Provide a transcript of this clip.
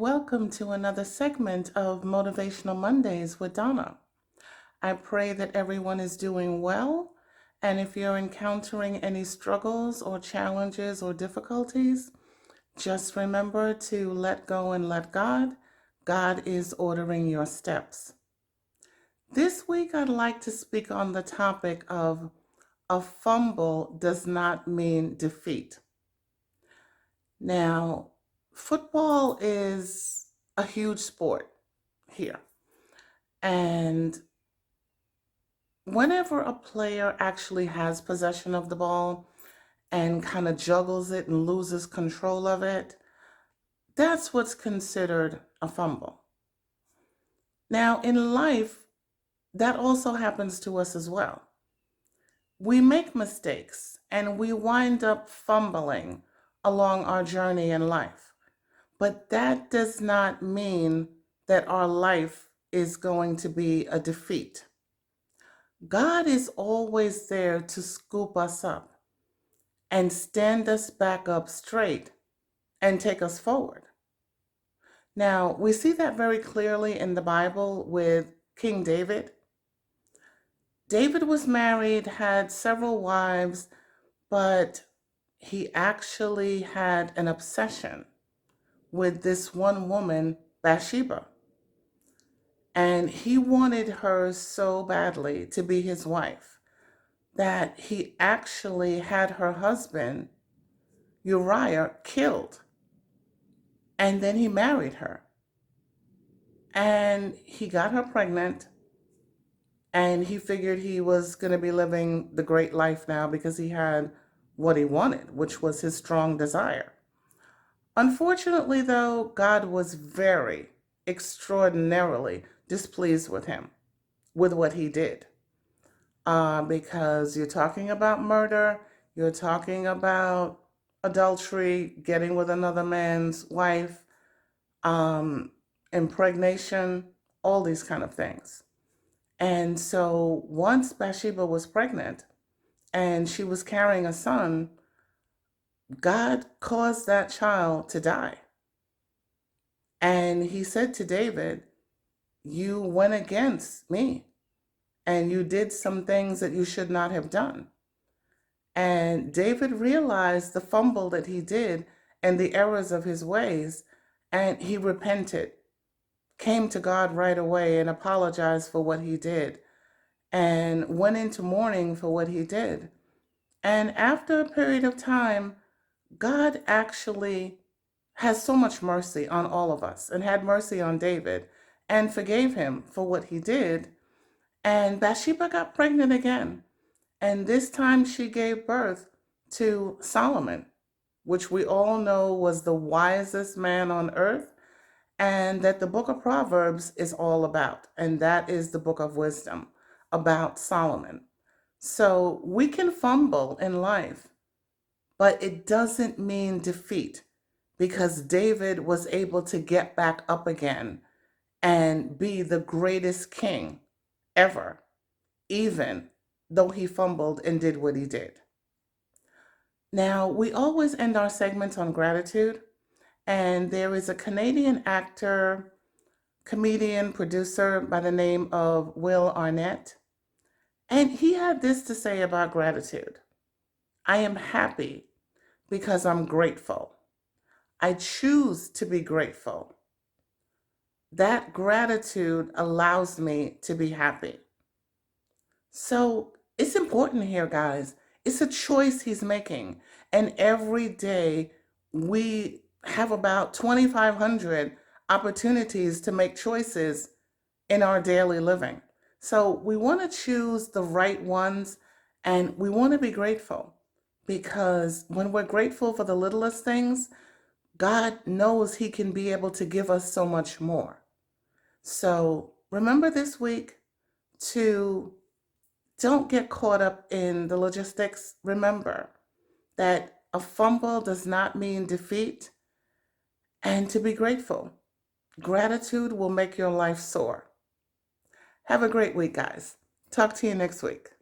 welcome to another segment of Motivational Mondays with Donna. I pray that everyone is doing well, and if you're encountering any struggles or challenges or difficulties, just remember to let go and let God. God is ordering your steps. This week, I'd like to speak on the topic of a fumble does not mean defeat. Now, football is a huge sport here. And whenever a player actually has possession of the ball and kind of juggles it and loses control of it, that's what's considered a fumble. Now, in life, that also happens to us as well. We make mistakes and we wind up fumbling along our journey in life. But that does not mean that our life is going to be a defeat. God is always there to scoop us up and stand us back up straight and take us forward. Now, we see that very clearly in the Bible with King David. David was married, had several wives, but he actually had an obsession with this one woman, Bathsheba. And he wanted her so badly to be his wife that he actually had her husband, Uriah, killed. And then he married her. And he got her pregnant. And he figured he was going to be living the great life now because he had what he wanted, which was his strong desire. Unfortunately, though, God was very extraordinarily displeased with him, with what he did. Because you're talking about murder, you're talking about adultery, getting with another man's wife, impregnation, all these kind of things. And so once Bathsheba was pregnant and she was carrying a son, God caused that child to die. And he said to David, "You went against me and you did some things that you should not have done." And David realized the fumble that he did and the errors of his ways, and he repented, came to God right away and apologized for what he did, and went into mourning for what he did. And after a period of time, God actually has so much mercy on all of us and had mercy on David and forgave him for what he did. And Bathsheba got pregnant again. And this time she gave birth to Solomon, which we all know was the wisest man on earth, and that the book of Proverbs is all about. And that is the book of wisdom about Solomon. So we can fumble in life, but it doesn't mean defeat, because David was able to get back up again and be the greatest king ever, even though he fumbled and did what he did. Now, we always end our segments on gratitude, and there is a Canadian actor, comedian, producer by the name of Will Arnett, and he had this to say about gratitude: "I am happy because I'm grateful. I choose to be grateful. That gratitude allows me to be happy." So it's important here, guys. It's a choice he's making. And every day we have about 2,500 opportunities to make choices in our daily living. So we want to choose the right ones, and we want to be grateful, because when we're grateful for the littlest things, God knows he can be able to give us so much more. So remember this week to don't get caught up in the logistics. Remember that a fumble does not mean defeat, and to be grateful. Gratitude will make your life soar. Have a great week, guys. Talk to you next week.